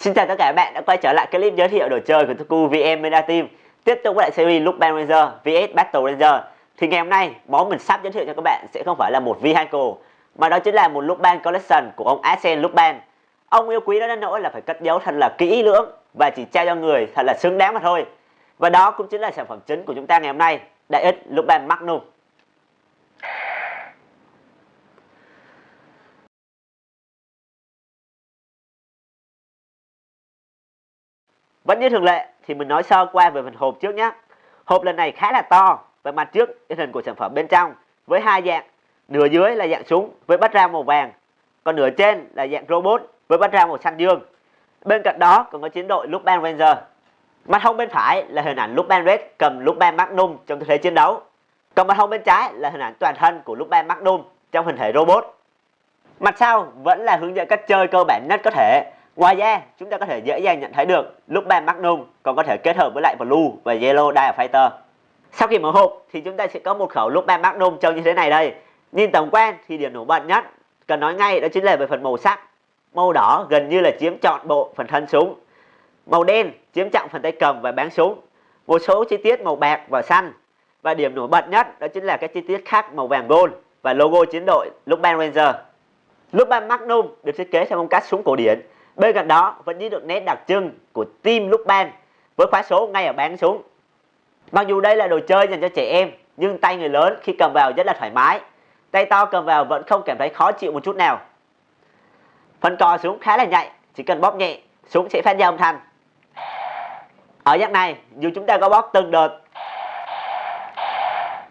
Xin chào tất cả các bạn đã quay trở lại clip giới thiệu đồ chơi của Toku VM Meta Team. Tiếp tục với lại series Lookman Ranger vs Battle Ranger. Thì ngày hôm nay món mình sắp giới thiệu cho các bạn sẽ không phải là một vehicle, mà đó chính là một Lookman Collection của ông Arsene Lookman. Ông yêu quý nó đến nỗi là phải cất giấu thật là kỹ lưỡng và chỉ trao cho người thật là xứng đáng mà thôi. Và đó cũng chính là sản phẩm chính của chúng ta ngày hôm nay, Đại ích Lookman Magnum. Vẫn như thường lệ thì mình nói sơ qua về phần hộp trước nhé. Hộp lần này khá là to và mặt trước in hình của sản phẩm bên trong với hai dạng. Nửa dưới là dạng súng với background màu vàng, còn nửa trên là dạng robot với background màu xanh dương. Bên cạnh đó còn có chiến đội Lookman Ranger. Mặt hông bên phải là hình ảnh Lookman Red cầm Lookman Magnum trong tư thế chiến đấu. Còn mặt hông bên trái là hình ảnh toàn thân của Lookman Magnum trong hình thể robot. Mặt sau vẫn là hướng dẫn cách chơi cơ bản nhất có thể. Ngoài ra, chúng ta có thể dễ dàng nhận thấy được Lookman Magnum còn có thể kết hợp với lại Blue và Yellow Firefighter. Sau khi mở hộp thì chúng ta sẽ có một khẩu Lookman Magnum trông như thế này đây. Nhìn tổng quan thì điểm nổi bật nhất cần nói ngay đó chính là về phần màu sắc. Màu đỏ gần như là chiếm trọn bộ phần thân súng. Màu đen chiếm trọng phần tay cầm và báng súng. Một số chi tiết màu bạc và xanh. Và điểm nổi bật nhất đó chính là các chi tiết khác màu vàng gold và logo chiến đội Lookman Ranger. Lookman Magnum được thiết kế theo phong cách súng cổ điển. Bên cạnh đó vẫn giữ được nét đặc trưng của Team Lookman với khóa số ngay ở báng súng. Mặc dù đây là đồ chơi dành cho trẻ em, nhưng tay người lớn khi cầm vào rất là thoải mái. Tay to cầm vào vẫn không cảm thấy khó chịu một chút nào. Phần cò súng khá là nhạy, chỉ cần bóp nhẹ, súng sẽ phát ra âm thanh. Ở dạng này, dù chúng ta có bóp từng đợt,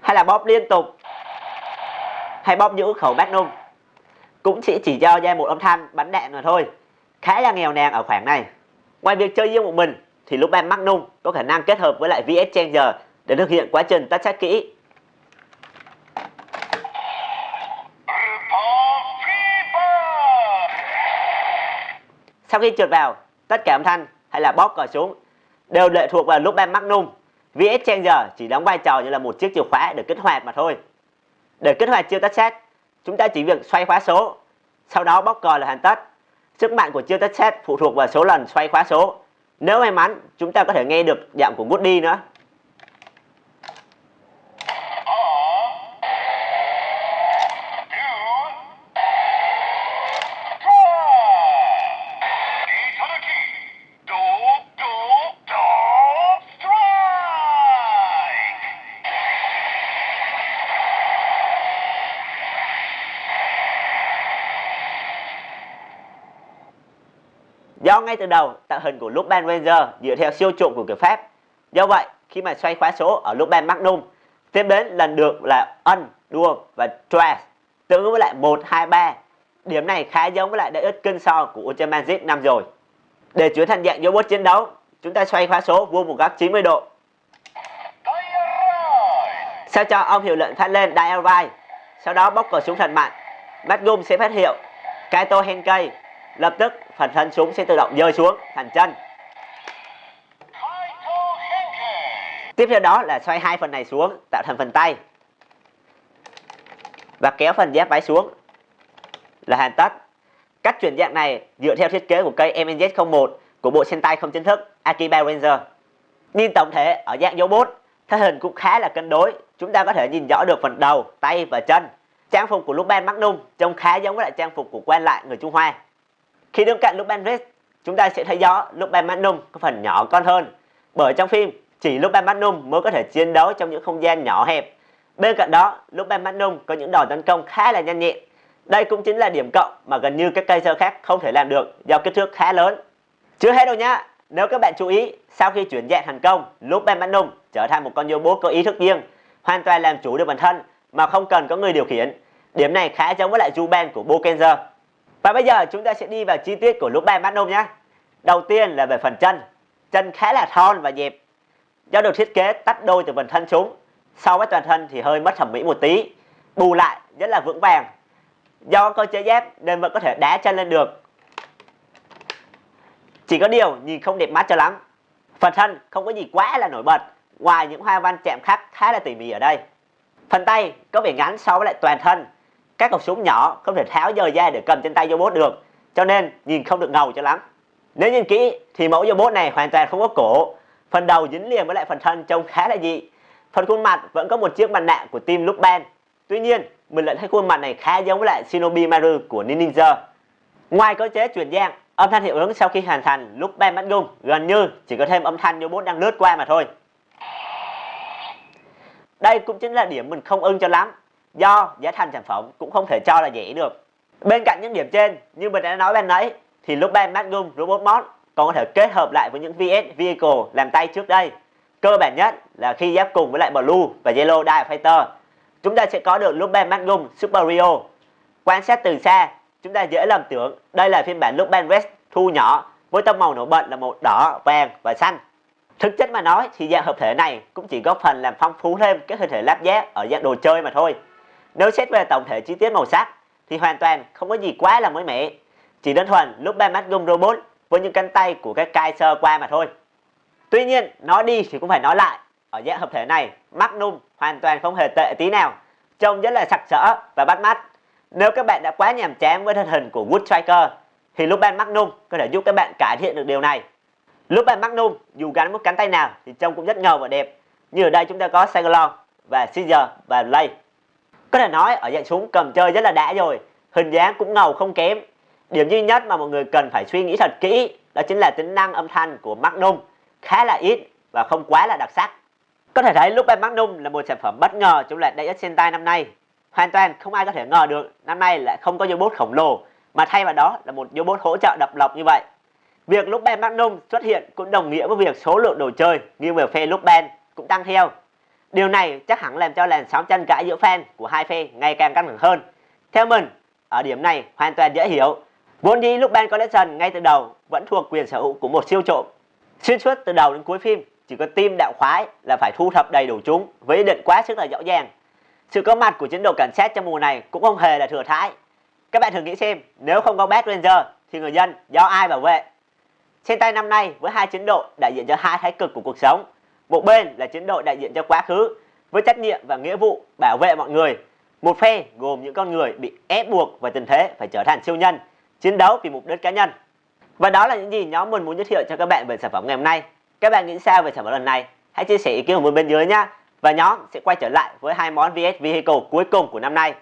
hay là bóp liên tục, hay bóp giữ khẩu Magnum, cũng chỉ cho ra một âm thanh bắn đạn mà thôi. Khá là nghèo nàn ở khoảng này. Ngoài việc chơi riêng một mình thì Lookman Magnum có khả năng kết hợp với lại VS Changer để thực hiện quá trình tất sát kỹ. Sau khi trượt vào, tất cả âm thanh hay là bóp cò súng đều lệ thuộc vào Lookman Magnum. VS Changer chỉ đóng vai trò như là một chiếc chìa khóa để kích hoạt mà thôi. Để kích hoạt chiêu tất sát, chúng ta chỉ việc xoay khóa số, sau đó bóp cò là hoàn tất. Sức mạnh của chiêu tất sát phụ thuộc vào số lần xoay khóa số. Nếu may mắn, chúng ta có thể nghe được giọng của Woody nữa. Do ngay từ đầu tạo hình của Lookman Ranger dựa theo siêu trộm của kiểu Pháp. Do vậy, khi mà xoay khóa số ở Lookman Magnum, tiếp đến lần được là Un, Duo và Trash, tương ứng với lại 1, 2, 3. Điểm này khá giống với lại đại ích Kinh So của Ultraman Z 5 rồi. Để chuyển thành dạng robot chiến đấu, chúng ta xoay khóa số vuông một góc 90 độ. Sao cho ông hiệu lệnh phát lên Dial Ride, sau đó bóp cò súng thật mạnh, Magnum sẽ phát hiệu Kaito Henkei. Lập tức phần thân súng sẽ tự động rơi xuống thành chân. Tiếp theo đó là xoay hai phần này xuống tạo thành phần tay và kéo phần giáp váy xuống là hoàn tất. Cách chuyển dạng này dựa theo thiết kế của cây MNZ01 của bộ Sentai không chính thức Akiba Ranger. Nhìn tổng thể ở dạng robot, thân hình cũng khá là cân đối. Chúng ta có thể nhìn rõ được phần đầu, tay và chân. Trang phục của Lookman Magnum trông khá giống với lại trang phục của quan lại người Trung Hoa. Khi đứng cạnh Lookman Red, chúng ta sẽ thấy rõ Lookman Magnum có phần nhỏ con hơn. Bởi trong phim, chỉ Lookman Magnum mới có thể chiến đấu trong những không gian nhỏ hẹp. Bên cạnh đó, Lookman Magnum có những đòn tấn công khá là nhanh nhẹn. Đây cũng chính là điểm cộng mà gần như các cây khác không thể làm được do kích thước khá lớn. Chưa hết đâu nhá, nếu các bạn chú ý, sau khi chuyển dạng thành công, Lookman Magnum trở thành một con robot có ý thức riêng, hoàn toàn làm chủ được bản thân mà không cần có người điều khiển. Điểm này khá giống với lại Juban của Bokenzer. Và bây giờ chúng ta sẽ đi vào chi tiết của Lookman Magnum nhé. Đầu tiên là về phần chân. Chân khá là thon và dẹp. Do được thiết kế tách đôi từ phần thân súng, so với toàn thân thì hơi mất thẩm mỹ một tí. Bù lại rất là vững vàng. Do cơ chế giáp nên vẫn có thể đá chân lên được. Chỉ có điều nhìn không đẹp mắt cho lắm. Phần thân không có gì quá là nổi bật, ngoài những hoa văn chạm khắc khá là tỉ mỉ ở đây. Phần tay có vẻ ngắn so với lại toàn thân. Các cọc súng nhỏ không thể tháo rời ra để cầm trên tay robot được, cho nên nhìn không được ngầu cho lắm. Nếu nhìn kỹ thì mẫu robot này hoàn toàn không có cổ, phần đầu dính liền với lại phần thân trông khá là dị. Phần khuôn mặt vẫn có một chiếc mặt nạ của team Lupin. Tuy nhiên, mình lại thấy khuôn mặt này khá giống với lại Shinobi Maru của Ninja. Ngoài cơ chế chuyển dạng, âm thanh hiệu ứng sau khi hoàn thành Lupin Magnum gần như chỉ có thêm âm thanh robot đang lướt qua mà thôi. Đây cũng chính là điểm mình không ưng cho lắm, do giá thành sản phẩm cũng không thể cho là rẻ được. Bên cạnh những điểm trên, như mình đã nói ban nãy, thì Lupin Magnum Robot Mod còn có thể kết hợp lại với những VS Vehicle làm tay trước đây. Cơ bản nhất là khi ghép cùng với lại Blue và Yellow Die Fighter, chúng ta sẽ có được Lupin Magnum Super Rio. Quan sát từ xa, chúng ta dễ lầm tưởng đây là phiên bản Lupin Red thu nhỏ với tông màu nổi bật là màu đỏ, vàng và xanh. Thực chất mà nói thì dạng hợp thể này cũng chỉ góp phần làm phong phú thêm các hình thể lắp ráp ở dạng đồ chơi mà thôi. Nếu xét về tổng thể chi tiết màu sắc thì hoàn toàn không có gì quá là mới mẻ, chỉ đơn thuần Lupin Magnum Robot với những cánh tay của các cai sơ qua mà thôi. Tuy nhiên, nói đi thì cũng phải nói lại, ở dạng hợp thể này, Magnum hoàn toàn không hề tệ tí nào, trông rất là sặc sỡ và bắt mắt. Nếu các bạn đã quá nhàm chán với thân hình của Wood Striker thì Lupin Magnum có thể giúp các bạn cải thiện được điều này. Lupin Magnum dù gắn một cánh tay nào thì trông cũng rất ngầu và đẹp. Như ở đây chúng ta có Sagalon và Caesar và Lay. Có thể nói ở dạng súng cầm chơi rất là đã rồi, hình dáng cũng ngầu không kém. Điểm duy nhất mà mọi người cần phải suy nghĩ thật kỹ đó chính là tính năng âm thanh của Magnum khá là ít và không quá là đặc sắc. Có thể thấy Lupin Magnum là một sản phẩm bất ngờ trong loạt Deus Sentai năm nay. Hoàn toàn không ai có thể ngờ được năm nay lại không có robot khổng lồ, mà thay vào đó là một robot hỗ trợ độc lập như vậy. Việc Lupin Magnum xuất hiện cũng đồng nghĩa với việc số lượng đồ chơi nghiêng về phe Lupin cũng tăng theo. Điều này chắc hẳn làm cho làn sóng tranh cãi giữa fan của hai phe ngày càng căng thẳng hơn. Theo mình, ở điểm này hoàn toàn dễ hiểu. Vốn dĩ Lupin Collection ngay từ đầu vẫn thuộc quyền sở hữu của một siêu trộm. Xuyên suốt từ đầu đến cuối phim, chỉ có team đạo khoái là phải thu thập đầy đủ chúng với ý định quá sức là rõ ràng. Sự có mặt của chiến đội cảnh sát trong mùa này cũng không hề là thừa thãi. Các bạn thử nghĩ xem, nếu không có Bad Ranger thì người dân do ai bảo vệ? Sentai năm nay với hai chiến đội đại diện cho hai thái cực của cuộc sống. Một bên là chiến đội đại diện cho quá khứ với trách nhiệm và nghĩa vụ bảo vệ mọi người. Một phe gồm những con người bị ép buộc và tình thế phải trở thành siêu nhân, chiến đấu vì mục đích cá nhân. Và đó là những gì nhóm mình muốn giới thiệu cho các bạn về sản phẩm ngày hôm nay. Các bạn nghĩ sao về sản phẩm lần này? Hãy chia sẻ ý kiến của mình bên dưới nhé. Và nhóm sẽ quay trở lại với hai món VS Vehicle cuối cùng của năm nay.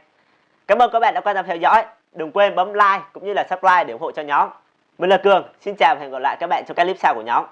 Cảm ơn các bạn đã quan tâm theo dõi. Đừng quên bấm like cũng như là subscribe để ủng hộ cho nhóm. Mình là Cường, xin chào và hẹn gặp lại các bạn trong các clip sau của nhóm.